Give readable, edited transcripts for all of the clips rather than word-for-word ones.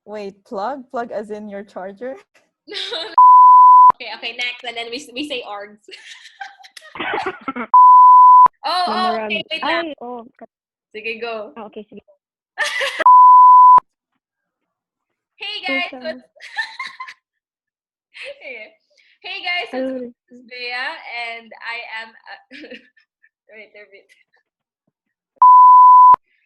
Wait, plug as in your charger? Okay, next. And then we say orgs. Memorable. Okay, wait lang. Ay, oh. Sige, go. Okay, sige. Hey guys, Pusa. what's... Hey guys, what's up? Hello. This is Bea, and I am... wait.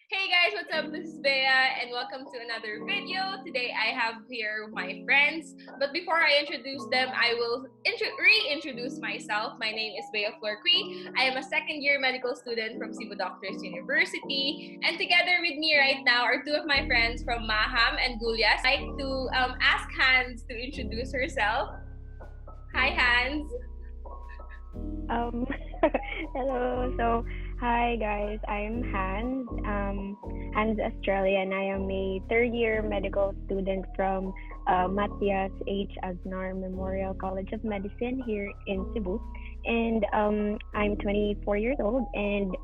Hey guys, what's up? This is Bea, and welcome to another video. Today I have here my friends, but before I introduce them, I will reintroduce myself. My name is Bea Florqui. I am a second-year medical student from Cebu Doctors University, and together with me right now are two of my friends from MHAM and Gullas. I'd like to ask Hanz to introduce herself. Hi, Hanz. Hello. So, hi guys. I'm Hanz Estrella, and I am a third-year medical student from Matias H. Aznar Memorial College of Medicine here in Cebu. And I'm 24 years old, and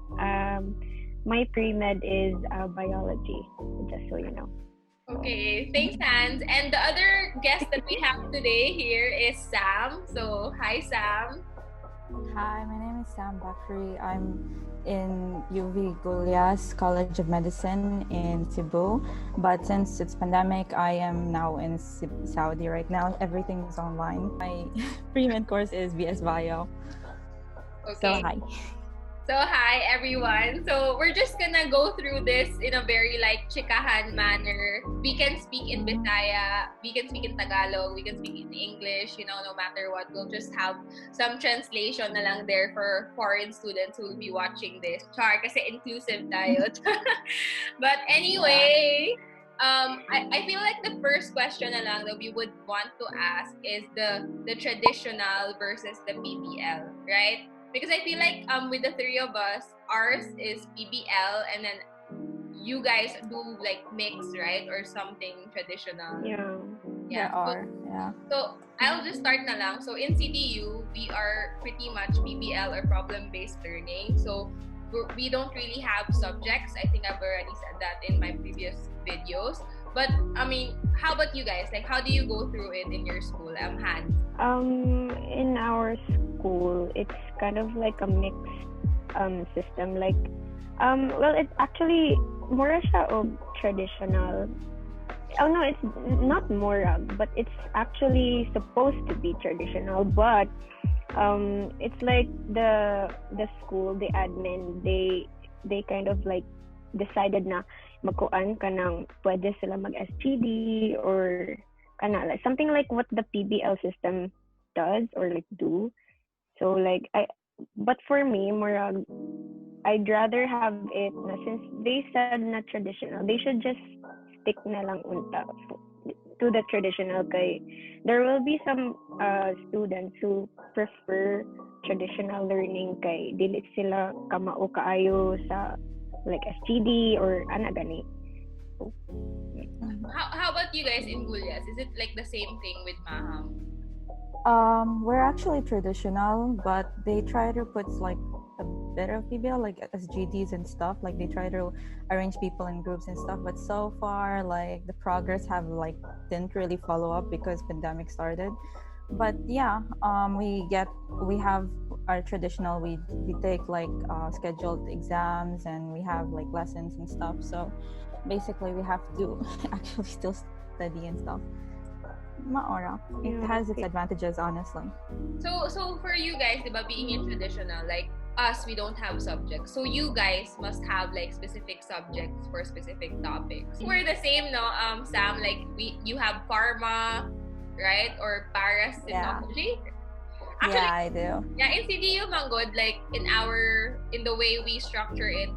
my pre-med is biology, just so you know. Okay, thanks, Hanz. And the other guest that we have today here is Sam. So, hi, Sam. Hi, my name is Siham Bakri. I'm in UVGULLAS College of Medicine in Cebu. But since it's pandemic, I am now in Saudi right now. Everything is online. My pre-med course is BS Bio. Okay. So, hi. So, hi, everyone. So, we're just gonna go through this in a very, chikahan manner. We can speak in Bisaya, we can speak in Tagalog, we can speak in English, no matter what. We'll just have some translation na lang there for foreign students who will be watching this. Char, kasi inclusive tayo. But anyway, I feel like the first question na lang that we would want to ask is the traditional versus the PBL, right? Because I feel like with the three of us, ours is PBL, and then you guys do mix, right, or something traditional. Yeah. So I'll just start na lang. So in CDU, we are pretty much PBL or problem-based learning. So we don't really have subjects. I think I've already said that in my previous videos. But I mean, how about you guys? How do you go through it in your school? Hanz. In our school, it's kind of like a mixed system. Well, it's actually more of traditional. Oh no, it's not more of, but it's actually supposed to be traditional. But it's like the school, the admin, they kind of decided na magkuan ka ng pwede sila mag-SGD or something like what the PBL system does or do. So but for me, I'd rather have it na, since they said na traditional, they should just stick na lang unta to the traditional. Kay there will be some students who prefer traditional learning kay dili sila kamao kaayo sa SGD or ana gani. How about you guys in Gullas? Is it the same thing with MHAM? We're actually traditional, but they try to put a bit of PBL, SGDs and stuff. They try to arrange people in groups and stuff. But so far, the progress have didn't really follow up because pandemic started. But yeah, we have our traditional. We take scheduled exams, and we have lessons and stuff. So basically, we have to actually still study and stuff. Maora. It has its advantages, honestly. So for you guys, diba, being in traditional, us, we don't have subjects. So you guys must have specific subjects for specific topics. We're the same, no? Sam, you have pharma, right? Or parasitology. Yeah. Actually, yeah, I do. Yeah, in CDU, Manggod, in the way we structure it,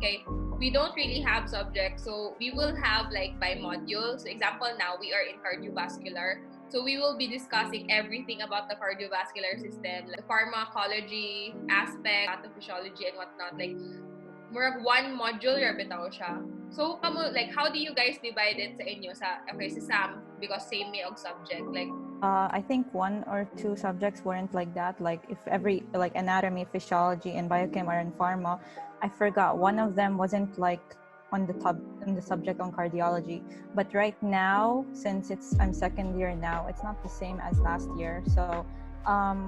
we don't really have subjects. So we will have by module. So example, now we are in cardiovascular. So we will be discussing everything about the cardiovascular system, the pharmacology aspect, pathophysiology and whatnot. More of one module ra bitaw siya. So how do you guys divide it sa inyo? Okay, si Sam, because same may og subject. I think one or two subjects weren't like that. If every anatomy, physiology, and biochem are in pharma, I forgot one of them wasn't on the subject on cardiology. But right now, since I'm second year now, it's not the same as last year. So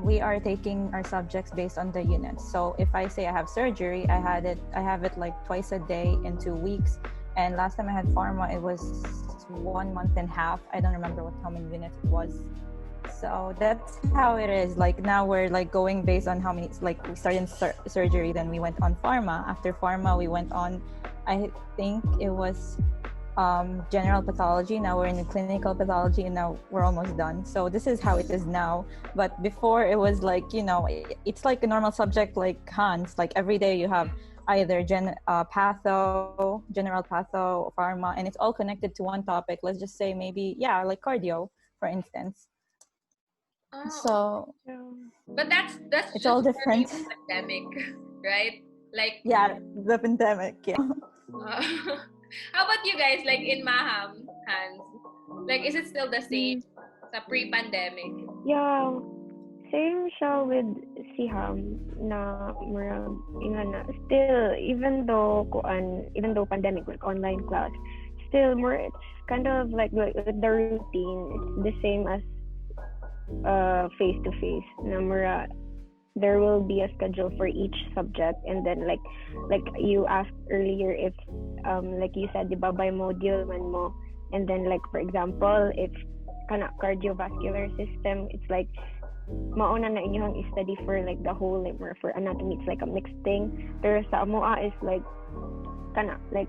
we are taking our subjects based on the units. So if I say I have surgery, I have it like twice a day in 2 weeks. And last time I had pharma, it was 1 month and a half. I don't remember how many units it was. So that's how it is. Like now we're like going based on how many, like we started in surgery, then we went on pharma. After pharma, we went on, I think it was general pathology. Now we're in clinical pathology, and now we're almost done. So this is how it is now. But before it was like, it's like a normal subject like Hans. Like every day you have either patho, general patho, pharma, and it's all connected to one topic. Let's just say maybe, like cardio, for instance. So, but that's it's just all different. during the pandemic, right? Like the pandemic. How about you guys? Like in MHAM, Hans, like is it still the same sa pre-pandemic? Yeah, same siya with Siham na murag ingon na still even though pandemic like online class, still more it's kind of like the routine. It's the same as face to face. Na mura there will be a schedule for each subject, and then like you asked earlier if like you said diba by module man mo, and then like for example if kana cardiovascular system, it's like mauna na inyong study for like the whole like for anatomy, it's like a mixed thing. Pero sa amoa is like kana like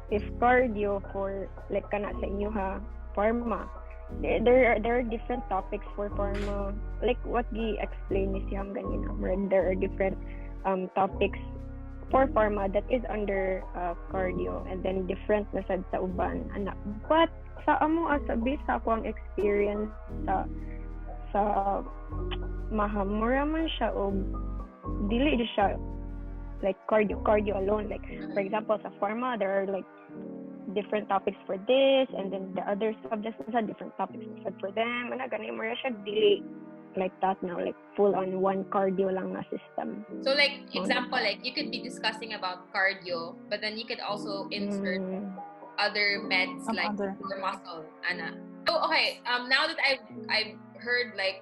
if cardio for like kana sa inyo ha pharma, there are different topics for pharma, like what we explained ni Siham ganina. There are different topics for pharma that is under cardio, and then different na sad sa uban ana. But sa amo based sa akong experience sa MHAM, mura man siya o dili siya like cardio alone. Like for example sa pharma there are like different topics for this, and then the other subjects are different topics for them. Ana ganay mura siya dili like that now, like full on one cardio lang na system. So like example, like you could be discussing about cardio, but then you could also insert other meds like for muscle, ana. So okay, now that I've heard like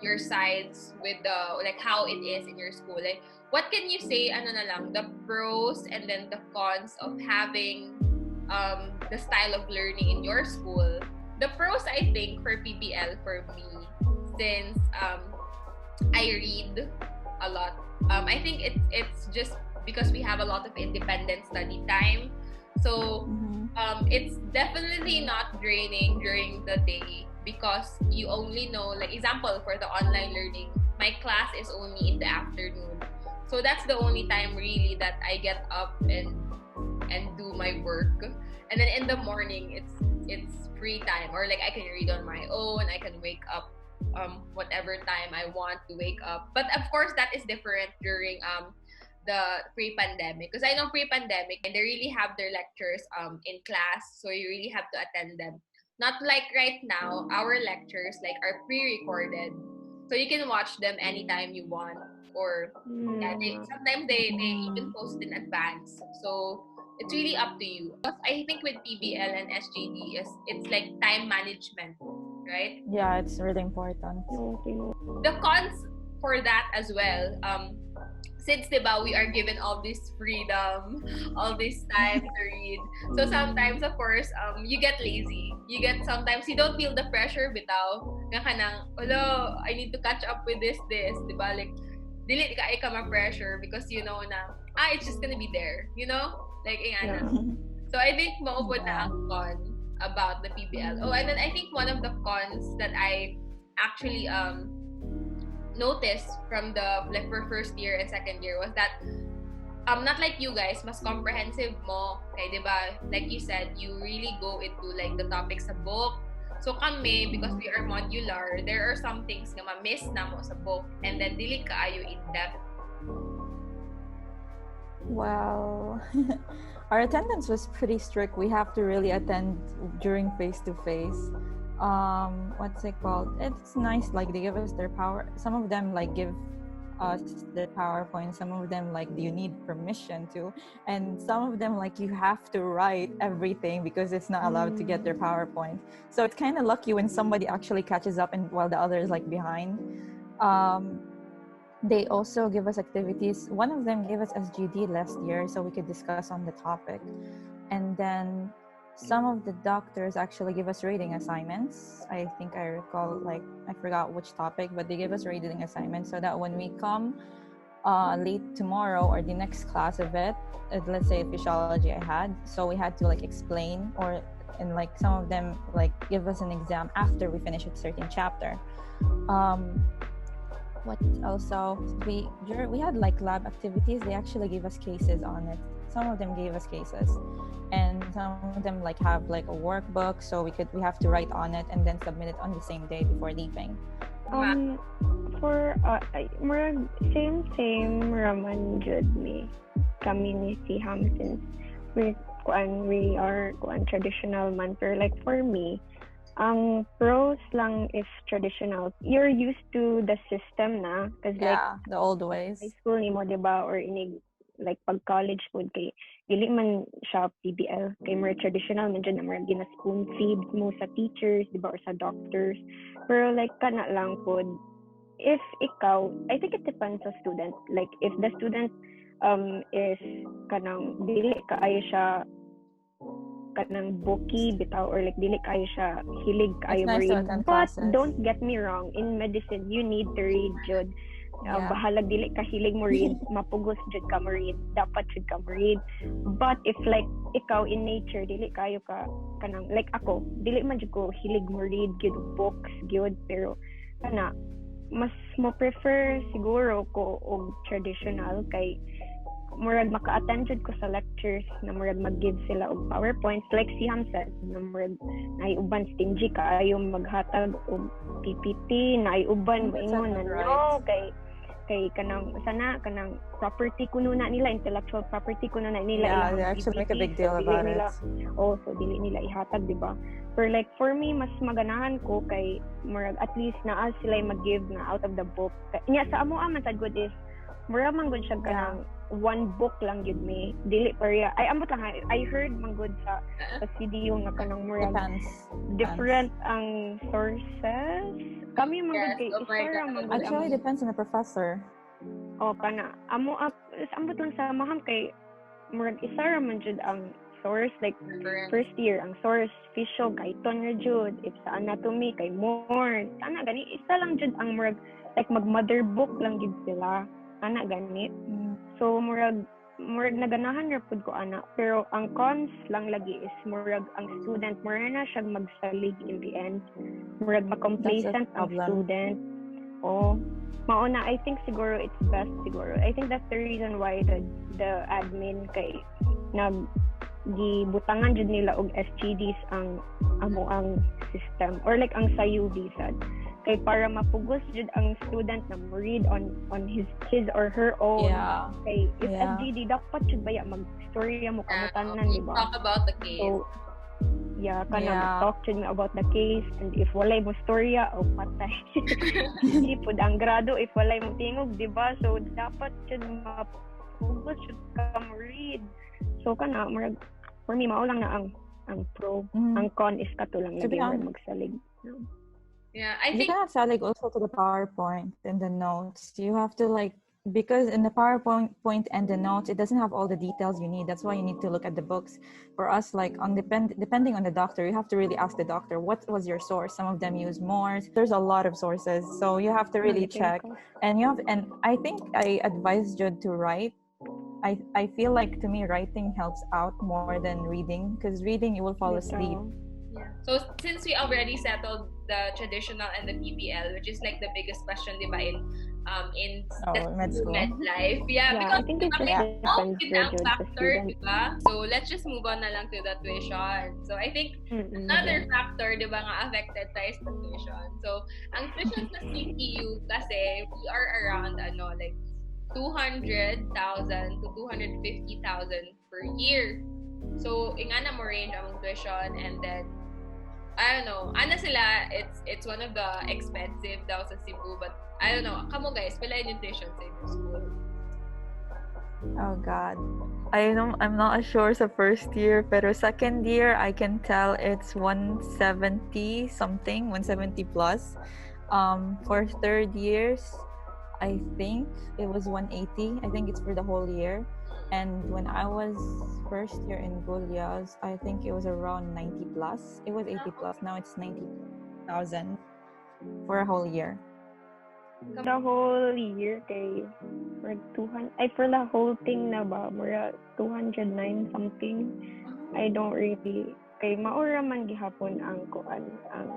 your sides with the like how it is in your school, like what can you say ano na lang the pros and then the cons of having the style of learning in your school? The pros, I think, for PBL for me, since I read a lot, I think it's just because we have a lot of independent study time, so it's definitely not draining during the day because you only know, like example for the online learning, my class is only in the afternoon, so that's the only time really that I get up and do my work. And then in the morning it's free time, or like I can read on my own, I can wake up whatever time I want to wake up. But of course that is different during the pre-pandemic, because I know pre-pandemic and they really have their lectures in class, so you really have to attend them. Not like right now, our lectures like are pre-recorded, so you can watch them anytime you want, or sometimes they even post in advance, so it's really up to you. I think with PBL and SJD it's like time management, right? Yeah, it's really important. The cons for that as well, since diba we are given all this freedom, all this time to read, so sometimes of course you get lazy. Sometimes you don't feel the pressure bitaw nga kanang I need to catch up with this diba, like dili ka ma-pressure because you know na it's just gonna be there, like So I think maupod na ang con about the PBL. And then I think one of the cons that I actually noticed from the like for first year and second year was that not like you guys, mas comprehensive mo kay diba, like you said, you really go into like the topics sa book. So kami, because we are modular, there are some things nga ma-miss na mo sa book, and then dili kaayo in depth. Well, our attendance was pretty strict. We have to really attend during face-to-face. What's it called? It's nice, like they give us their power. Some of them like give us the PowerPoint. Some of them like, do you need permission to? And some of them like, you have to write everything because it's not allowed to get their PowerPoint. So it's kind of lucky when somebody actually catches up and while the other is like behind. They also give us activities. One of them gave us SGD last year so we could discuss on the topic. And then some of the doctors actually give us reading assignments. I think I recall, like, I forgot which topic, but they give us reading assignments so that when we come late tomorrow or the next class of it, let's say physiology I had, so we had to like explain, or and like some of them like give us an exam after we finish a certain chapter. What also, we had like lab activities. They actually gave us cases on it. Some of them gave us cases, and some of them like have like a workbook, so we have to write on it and then submit it on the same day before leaving. For same raman jud me kami ni Siham, since we are traditional man, pero like for me, ang pros lang is traditional. You're used to the system na, cause like the old ways. High school nimo, diba, or inig like pag college food kay dili man siya PBL, kay more traditional man dyan na more gina spoon feed mo sa teachers, diba, or sa doctors. Pero like kana lang food. If ikaw, I think it depends sa student. Like if the student is kanang dili kaayo siya kanang booky bitaw, or like dili kayo siya hilig kayo read. But don't get me wrong, in medicine you need to read jud. Bahalag dili ka hilig mo read, mapugos jud ka mo read, dapat jud ka mo read. But if like ikaw in nature dili kayo ka kanang like ako, dili man jud ko hilig mo read gyud books gyud, pero kana mas mo prefer siguro ko og traditional kay murag maka-attend jud ko sa lectures na murag mag-give sila og PowerPoints, like Siham said, na murag na uban stingy kaayo maghatag og PPT, na uban moingon na no kay kanang sana kanang property kuno na nila, intellectual property kuno na nila. They actually make a big deal about it. So dili nila ihatag, diba? For like for me, mas maganahan ko kay murag at least naa sila mag-give na out of the book. Nya sa amo man sad good is murag man good siya kanang one book lang yun me, dili pareha. Ay ambot lang, I heard man good sa CDU nga kanang murag different ang sources. Kami man good kay isa man good. Actually depends on the professor. Kana amo ambot lang sa MHAM kay murag isa man jud ang source, like first year ang source physio kay ton ra jud, if sa anatomy kay more ana gani isa lang jud ang murag like mag mother book lang jud sila ana gani. So murag naganahan ra pud ko ana, pero ang cons lang lagi is murag ang student mura na siya magsalig in the end, murag ma-complacent ang student. Mao na, I think siguro it's best siguro. I think that's the reason why the admin kay gibutangan jud nila og SGDs ang amo ang system, or like ang sa UV sad, kay para mapugos jud ang student na read on his or her own. Kay if SGD dapat jud baya mag-storya mo kamutanan, di ba? Talk about the case. So talk jud me about the case, and if walay mo storya o patay. Di pud ang grado if walay mo tingog, di ba? So dapat jud mapugos jud ka mo read. So kana murag for me mao lang na ang pro. Ang con is katulang lagi magsalig. I think you can have salig also to the PowerPoint and the notes. You have to like, because in the PowerPoint and the notes, it doesn't have all the details you need. That's why you need to look at the books. For us, like depending on the doctor, you have to really ask the doctor, what was your source? Some of them use more. There's a lot of sources, so you have to really check. And I think I advise Jude to write. I feel like to me writing helps out more than reading, because reading you will fall asleep. So since we already settled the traditional and the PBL, which is like the biggest question, diba, in med life. Because I think it's ang factor, diba? So let's just move on na lang to the tuition. So I think another factor, diba, nga affected tayo sa tuition. So ang tuition sa CTU kasi we are around like 200,000 to 250,000 per year. So ingana mo range ang tuition, and then I don't know, sila, it's one of the expensive daw sa Cebu, but I don't know. Kamo guys, pila yung tuition sa inyong school? Oh God. I'm not sure sa first year, pero second year I can tell it's 170 something, 170 plus. For third years, I think it was 180. I think it's for the whole year. And when I was first year in Gullas, I think it was around 90 plus. It was 80 plus. Now it's 90,000 for a whole year. The whole year kay for 200 ay for the whole thing na ba mura 209 something. I don't really kay maura man gihapon ang kuan ang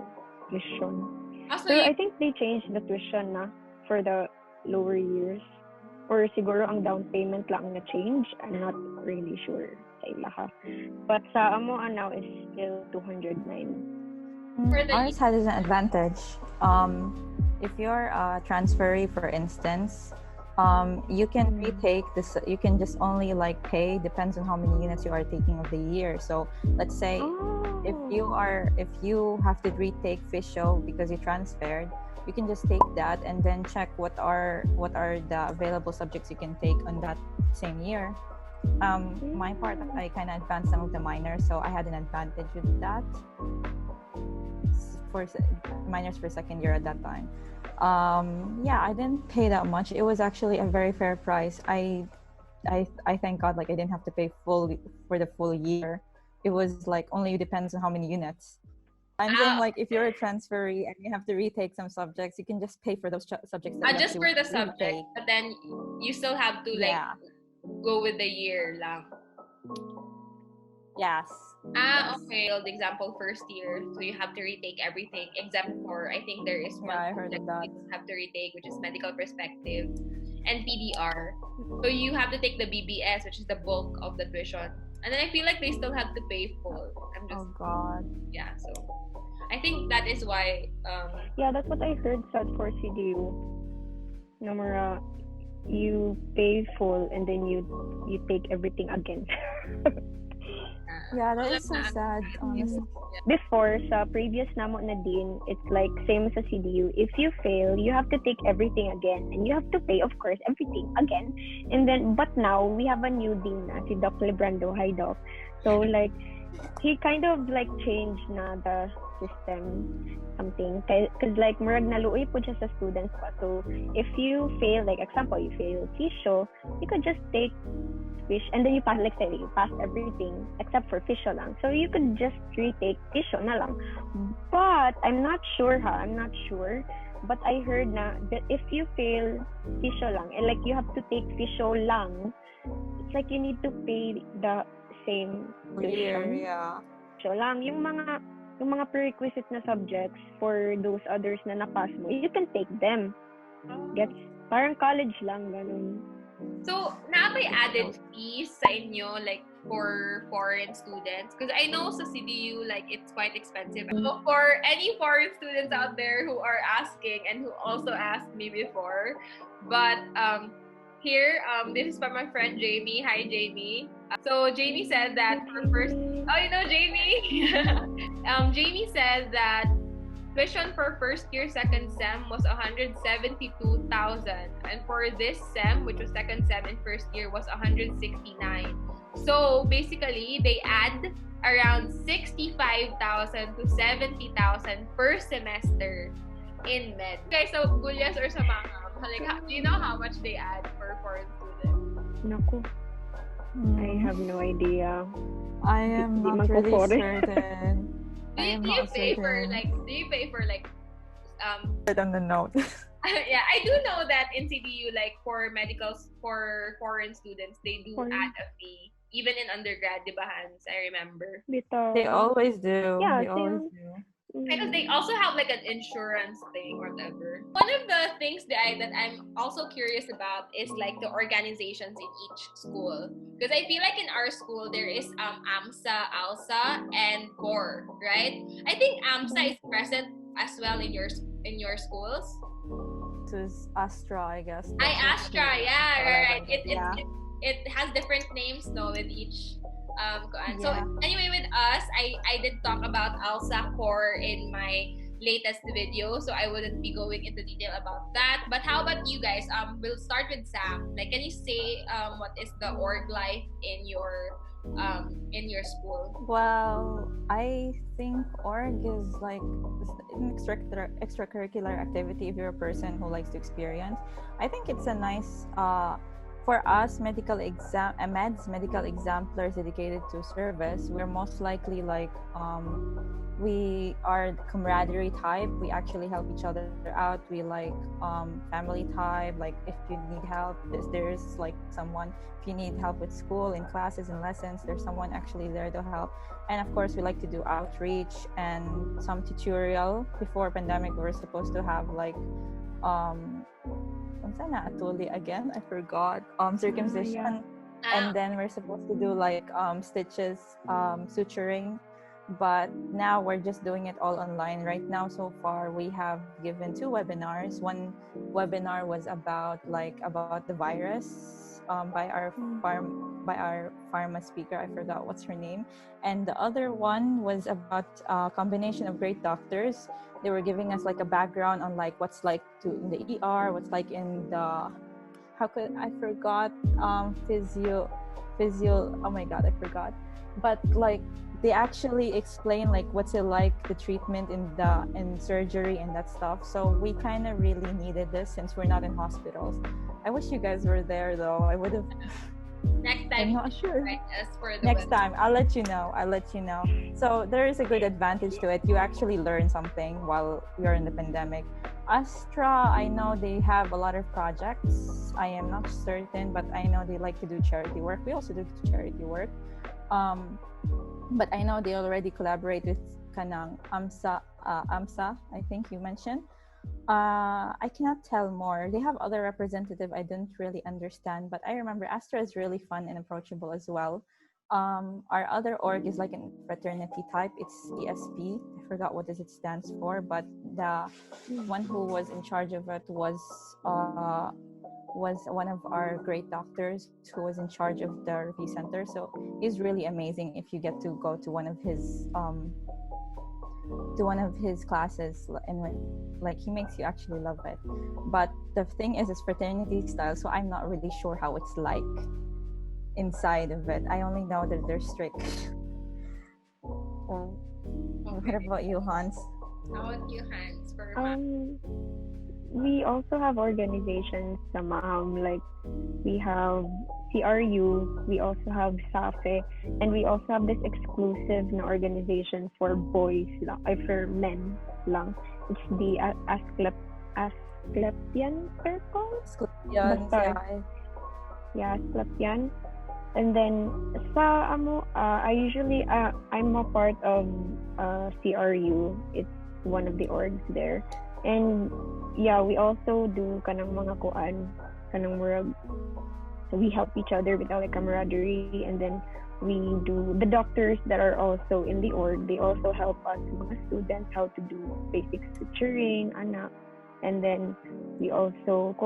tuition. So I think they changed the tuition na for the lower years, or siguro ang down payment lang na change. I'm not really sure sa ila ha. But sa amo now is still 209. Ours has an advantage. If you're a transferee, for instance, you can retake this. You can just only like pay, depends on how many units you are taking of the year. So let's say if you have to retake physio because you transferred, you can just take that and then check what are the available subjects you can take on that same year. My part, I kind of advanced some of the minors, so I had an advantage with that. For minors for second year at that time. I didn't pay that much. It was actually a very fair price. I thank God, like I didn't have to pay full for the full year. It was like only depends on how many units. I'm saying like if you're a transferee and you have to retake some subjects, you can just pay for those subjects. That Just for the subject, retake. but then you still have to like go with the year lang. Yes. Okay. The example first year, so you have to retake everything except for I think there is one I heard of that. you have to retake, which is medical perspective and PDR. So you have to take the BBS, which is the bulk of the tuition, and then I feel like they still have to pay full. Oh God. Yeah. So I think that is why. That's what I heard said for CDU. Namara, you pay full and then you take everything again. Yeah, that is so sad, honestly. Before, sa previous namo na din, it's like same sa CDU. If you fail, you have to take everything again. And you have to pay, of course, everything again. And then, but now, we have a new dean na, si Doc Lebrando. Hi, Doc. So, like, he kind of, like, changed na the system, something. Because, like, murag naluoy po siya sa students pa. So, if you fail, like, example, you fail physio, you could just take fish, and then you pass, like say, you pass everything except for physio lang. So you could just retake physio na lang. But I'm not sure. But I heard na that if you fail physio lang, and like you have to take physio lang, it's like you need to pay the same tuition. Yeah. Physio lang. Yung mga prerequisite na subjects for those others na napass mo, you can take them. Gets parang college lang ganun. So, na may added fees sa inyo, like, for foreign students? Because I know sa CDU, like, it's quite expensive. So, for any foreign students out there who are asking, and who also asked me before, but, here, this is from my friend Jamie. Hi, Jamie. So, Jamie said that for first... Oh, you know Jamie? Jamie said that tuition for first year, second sem was 172,000, and for this sem, which was second sem and first year, was 169. So basically, they add around 65,000 to 70,000 per semester in med. Okay, so Gullas or sa MHAM, like, do you know how much they add for foreign students? Naku, I have no idea. I am not really certain. Do you pay for like on the note? Yeah, I do know that in CDU, like for medicals, for foreign students, they do add a fee. Even in undergrad, di ba, Hanz? I remember. They always do. Yeah, they always do. Because they also have like an insurance thing or whatever. One of the things that I'm also curious about is like the organizations in each school. Because I feel like in our school there is AMSA, ALSA, and CORE, right? I think AMSA is present as well in your schools. This is Astra, I guess. Astra, yeah, right. It has different names though with each. So anyway, with us, I did talk about ALSA core in my latest video, so I wouldn't be going into detail about that. But how about you guys? We'll start with Sam. Like, can you say what is the org life in your school? Well, I think org is like an extracurricular activity if you're a person who likes to experience. I think it's a nice for us meds medical exemplars dedicated to service. We're most likely like we are the camaraderie type. We actually help each other out. We like family type. Like if you need help, there's like someone. If you need help with school, in classes and lessons, there's someone actually there to help. And of course, we like to do outreach and some tutorial. Before pandemic, we were supposed to have like again, I forgot. Circumcision. And then we're supposed to do like stitches, suturing. But now we're just doing it all online. Right now, so far, we have given 2 webinars. One webinar was about the virus by our pharma speaker. I forgot what's her name. And the other one was about a combination of great doctors. They were giving us like a background on like what's like in the ER, what's like in the physio. Oh my god, I forgot. But like they actually explain like what's it like, the treatment in surgery and that stuff. So we kind of really needed this since we're not in hospitals. I wish you guys were there though. I would have. Next time, I'm not sure. Next time, I'll let you know. So there is a good advantage to it. You actually learn something while you're in the pandemic. Astra, I know they have a lot of projects. I am not certain, but I know they like to do charity work. We also do charity work. But I know they already collaborate with Kanang AMSA, I think you mentioned. I cannot tell more. They have other representative I didn't really understand, but I remember Astra is really fun and approachable as well. Our other org is like a fraternity type. It's ESP. I forgot what it stands for, but the one who was in charge of it was one of our great doctors who was in charge of the review center. So he's really amazing if you get to go to one of his classes, and like he makes you actually love it. But the thing is, it's fraternity style, so I'm not really sure how it's like inside of it. I only know that they're strict. What about you, Hans? How about you, Hans? We also have organizations, like we have CRU, we also have SAFE, and we also have this exclusive organization for boys lang, for men lang. It's the Asclepian Circle? Asclepian. And then I usually I'm a part of CRU. It's one of the orgs there. And yeah, we also do kanang mga murag. So we help each other with our camaraderie, and then we do the doctors that are also in the org. They also help us mga students how to do basic suturing, and then we also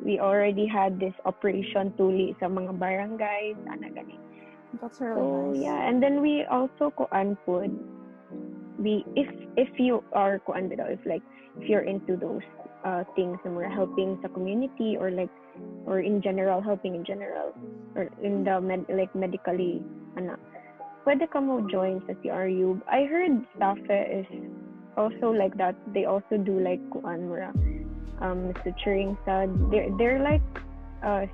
we already had this operation tuli sa mga barangays, gani. That's really nice. Yeah, and then we also food. If you are if you're into those things and we're helping the community or in general, helping in general, or in the medically pwede ka mo join sa CRU. I heard SAFE is also like that. They also do suturing stud. They're like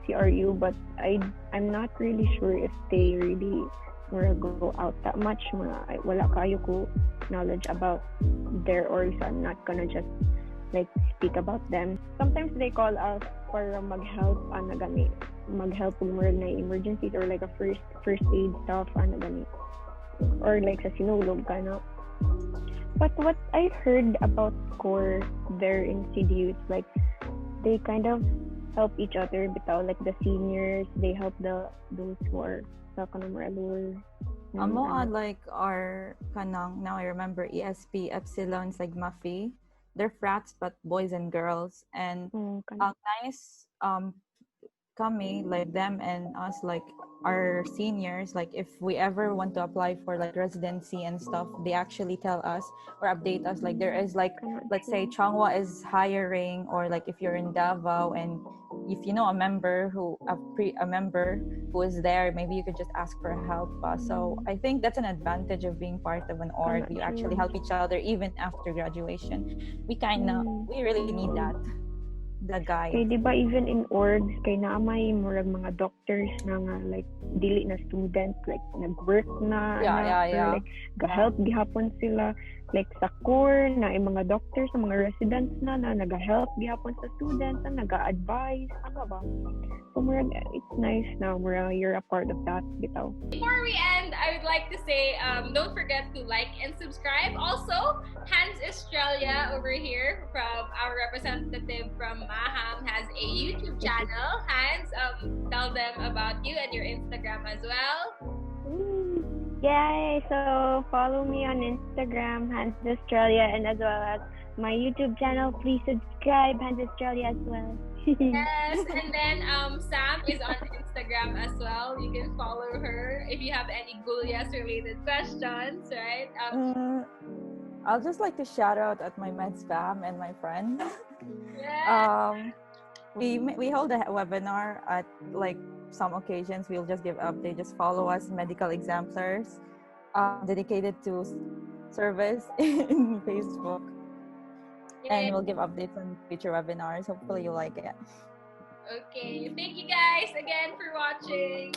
CRU, but I'm not really sure if they really go out that much. Wala kayo ko knowledge about their orgs. I'm not gonna just speak about them. Sometimes they call us para mag-help mag-help with na emergencies or a first aid stuff gani, or sa sinulog kana. But what I heard about core there in CDU, it's they kind of help each other bitaw, the seniors, they help those who are our kanang, now I remember ESP, Epsilon, Sigma Phi. They're frats but boys and girls, and nice kami, like them and us, like our seniors, like if we ever want to apply for like residency and stuff, they actually tell us or update us, like there is like, let's say Changwa is hiring, or like if you're in Davao and if you know a member who is there, maybe you could just ask for help. So I think that's an advantage of being part of an org. You actually help each other even after graduation. We really need that, the guide. Kay di ba even in orgs kay naamay murag mga doctors na nga like dili na students, like nag-work na or like gahelp gihapon sila, like sa core na yung mga doctors sa mga residents na nagahelp gihapon sa students na naga-advise ano ba. So murag it's nice na murag you're a part of that bitaw. Before we end, I would like to say don't forget to like and subscribe. Also, Hanz Estrella over here from our representative from MHAM has a YouTube channel. Hanz, tell them about you and your Instagram as well. Yay! So follow me on Instagram, Hanz Estrella, and as well as my YouTube channel. Please subscribe, Hanz Estrella as well. Yes, and then Sam is on Instagram as well. You can follow her if you have any Gullas related questions, right? I'll just like to shout out at my meds fam and my friends. Yeah. We hold a webinar at like some occasions. We'll just give update. Just follow us, Medical Exemplars, dedicated to service in Facebook. And we'll give updates on future webinars. Hopefully you like it. Okay. Thank you guys again for watching.